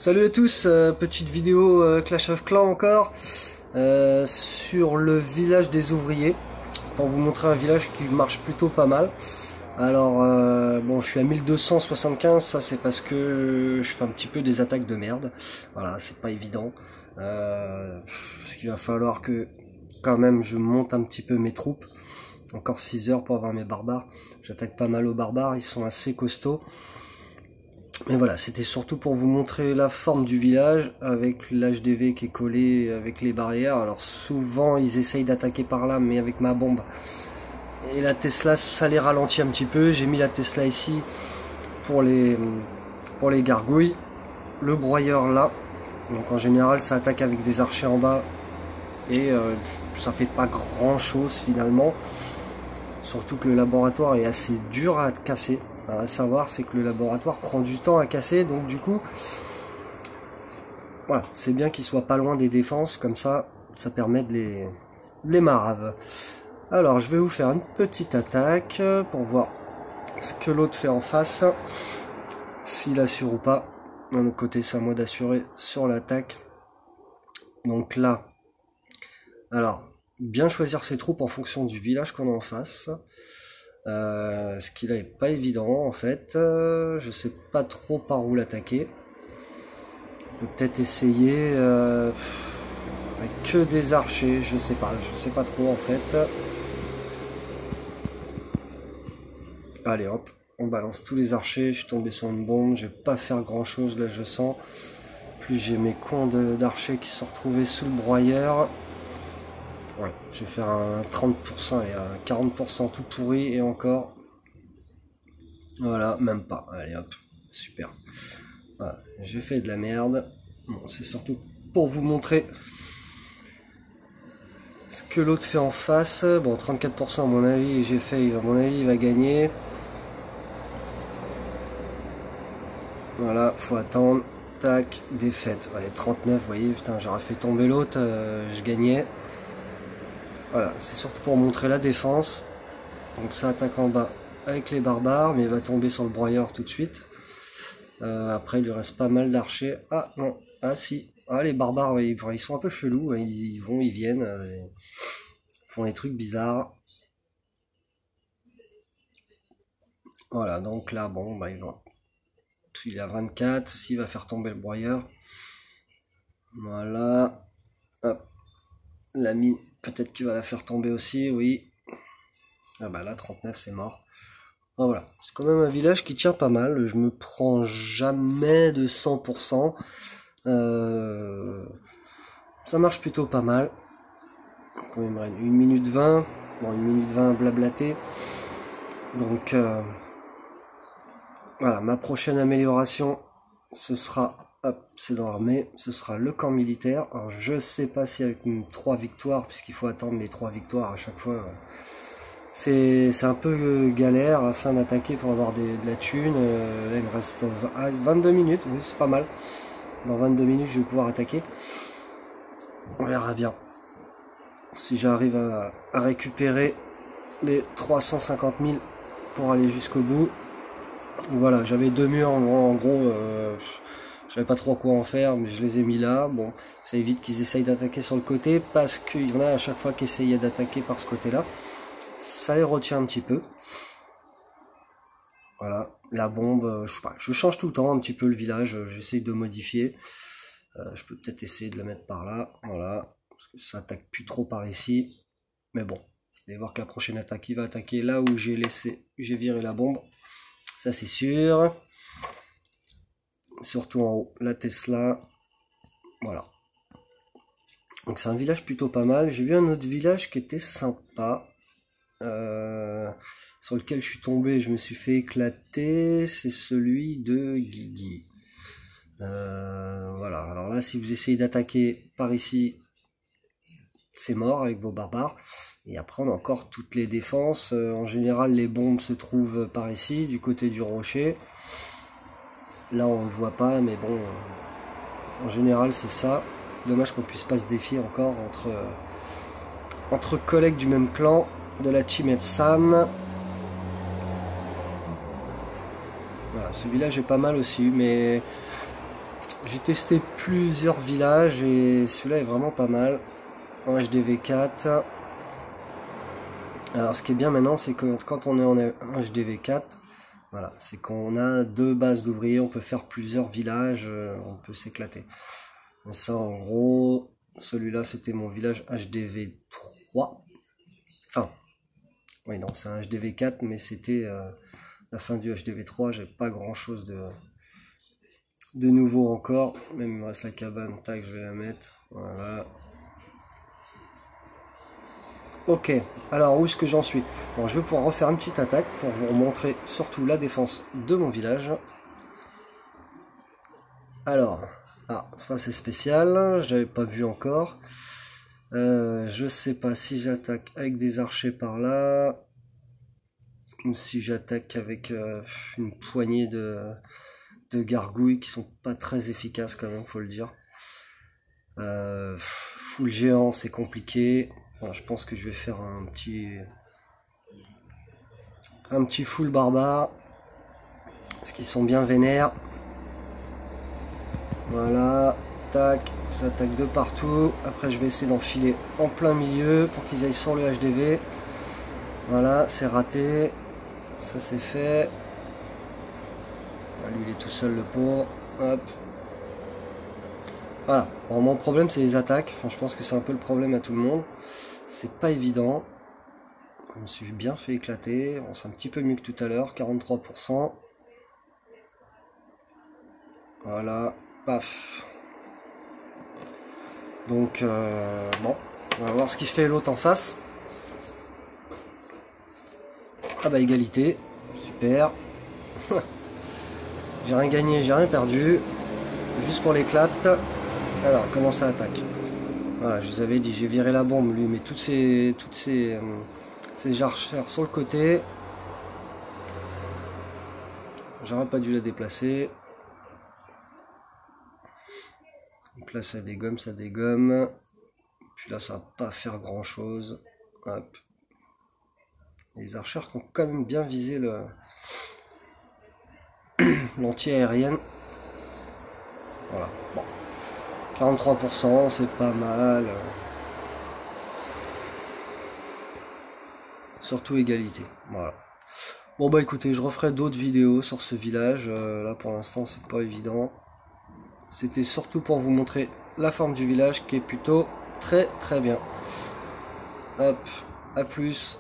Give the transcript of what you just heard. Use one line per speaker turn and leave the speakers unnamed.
Salut à tous, petite vidéo Clash of Clans encore sur le village des ouvriers pour vous montrer un village qui marche plutôt pas mal. Alors bon, je suis à 1275, ça c'est parce que je fais un petit peu des attaques de merde. Voilà, c'est pas évident. Parce qu'il va falloir que quand même je monte un petit peu mes troupes. Encore 6 heures pour avoir mes barbares. J'attaque pas mal aux barbares, ils sont assez costauds. Mais voilà, c'était surtout pour vous montrer la forme du village avec l'HDV qui est collé avec les barrières. Alors souvent ils essayent d'attaquer par là, mais avec ma bombe et la Tesla ça les ralentit un petit peu. J'ai mis la Tesla ici pour les gargouilles, le broyeur là. Donc en général ça attaque avec des archers en bas et ça fait pas grand chose finalement. Surtout que le laboratoire est assez dur à casser. À savoir, c'est que le laboratoire prend du temps à casser, donc du coup, voilà, c'est bien qu'il soit pas loin des défenses, comme ça, ça permet de les marave. Alors, je vais vous faire une petite attaque pour voir ce que l'autre fait en face, s'il assure ou pas. D'un autre côté, c'est à moi d'assurer sur l'attaque. Donc là, alors, bien choisir ses troupes en fonction du village qu'on a en face. Ce qui là est pas évident en fait. Je sais pas trop par où l'attaquer. Peut-être essayer avec que des archers, je sais pas trop en fait. Allez hop, on balance tous les archers. Je suis tombé sur une bombe, je vais pas faire grand chose là, je sens. Plus j'ai mes cons d'archers qui sont retrouvés sous le broyeur. Ouais, je vais faire un 30% et un 40% tout pourri et encore. Voilà, même pas. Allez hop, super. Voilà, j'ai fait de la merde. Bon, c'est surtout pour vous montrer ce que l'autre fait en face. Bon, 34% à mon avis, j'ai fait, à mon avis, il va gagner. Voilà, faut attendre. Tac, défaite. Allez, 39, vous voyez, putain, j'aurais fait tomber l'autre, je gagnais. Voilà, c'est surtout pour montrer la défense. Donc ça attaque en bas avec les barbares, mais il va tomber sur le broyeur tout de suite. Après, il lui reste pas mal d'archers. Ah non, ah si. Ah, les barbares, ouais, ils sont un peu chelous. Ils vont, ils viennent. Ils font des trucs bizarres. Voilà, donc là, bon, bah, il est à 24. S'il va faire tomber le broyeur. Voilà. Hop. L'ami, peut-être qu'il va la faire tomber aussi, oui. Ah bah là, 39, c'est mort. Ah voilà, c'est quand même un village qui tient pas mal. Je me prends jamais de 100%. Ça marche plutôt pas mal. Quand même 1 minute 20. Bon, 1 minute 20 blablaté. Donc, voilà, ma prochaine amélioration, ce sera... Hop, c'est dans l'armée, ce sera le camp militaire. Alors je sais pas si avec 3 victoires, puisqu'il faut attendre les 3 victoires à chaque fois. C'est un peu galère afin d'attaquer pour avoir de la thune. Là il me reste 22 minutes, oui c'est pas mal. Dans 22 minutes je vais pouvoir attaquer. On verra bien. Si j'arrive à récupérer les 350 000 pour aller jusqu'au bout. Voilà, j'avais 2 murs en gros. Je savais pas trop quoi en faire, mais je les ai mis là. Bon, ça évite qu'ils essayent d'attaquer sur le côté, parce qu'il y en a à chaque fois qui essayaient d'attaquer par ce côté-là. Ça les retient un petit peu. Voilà, la bombe, je sais pas, je change tout le temps un petit peu le village, j'essaye de modifier. Je peux peut-être essayer de la mettre par là, voilà, parce que ça attaque plus trop par ici. Mais bon, vous allez voir que la prochaine attaque, il va attaquer là où j'ai viré la bombe. Ça c'est sûr. Surtout en haut, la Tesla. Voilà. Donc c'est un village plutôt pas mal. J'ai vu un autre village qui était sympa. Sur lequel je suis tombé, je me suis fait éclater. C'est celui de Guigui. Voilà. Alors là, si vous essayez d'attaquer par ici, c'est mort avec vos barbares. Et après, on a encore toutes les défenses. En général, les bombes se trouvent par ici, du côté du rocher. Là on ne le voit pas, mais bon, en général c'est ça. Dommage qu'on puisse pas se défier encore entre collègues du même clan, de la Team Fsan. Voilà, ce village est pas mal aussi, mais J'ai testé plusieurs villages et celui-là est vraiment pas mal. En HDV4. Alors ce qui est bien maintenant, c'est que quand on est en HDV4, voilà, c'est qu'on a 2 bases d'ouvriers, on peut faire plusieurs villages, on peut s'éclater. Ça en gros, celui-là c'était mon village HDV3. Enfin, oui non, c'est un HDV4, mais c'était la fin du HDV3, j'ai pas grand chose de nouveau encore. Même il me reste la cabane, tac, je vais la mettre, voilà. Ok, alors où est-ce que j'en suis? Bon, je vais pouvoir refaire une petite attaque pour vous montrer surtout la défense de mon village. Alors, ça c'est spécial, j'avais pas vu encore. Je sais pas si j'attaque avec des archers par là, ou si j'attaque avec une poignée de gargouilles qui sont pas très efficaces quand même, faut le dire. Full géant, c'est compliqué. Voilà, je pense que je vais faire un petit full barbare, parce qu'ils sont bien vénères. Voilà, tac, j'attaque de partout. Après je vais essayer d'enfiler en plein milieu pour qu'ils aillent sur le HDV. Voilà, c'est raté. Ça c'est fait. Lui il est tout seul le pauvre. Hop. Voilà, bon, mon problème c'est les attaques. Enfin, je pense que c'est un peu le problème à tout le monde. C'est pas évident. Je me suis bien fait éclater. Bon, c'est un petit peu mieux que tout à l'heure, 43%. Voilà, paf. Donc, bon, on va voir ce qu'il fait l'autre en face. Ah bah égalité, super. J'ai rien gagné, j'ai rien perdu. Juste pour l'éclate. Alors, comment ça attaque? Voilà, je vous avais dit, j'ai viré la bombe, lui, mais toutes ces archères sur le côté. J'aurais pas dû la déplacer. Donc là, ça dégomme, ça dégomme. Puis là, ça va pas faire grand chose. Hop. Les archères qui ont quand même bien visé l'anti-aérienne. Voilà. Bon. 43%, c'est pas mal. Surtout égalité. Voilà. Bon bah écoutez, je referai d'autres vidéos sur ce village. Là pour l'instant c'est pas évident. C'était surtout pour vous montrer la forme du village qui est plutôt très très bien. Hop, à plus.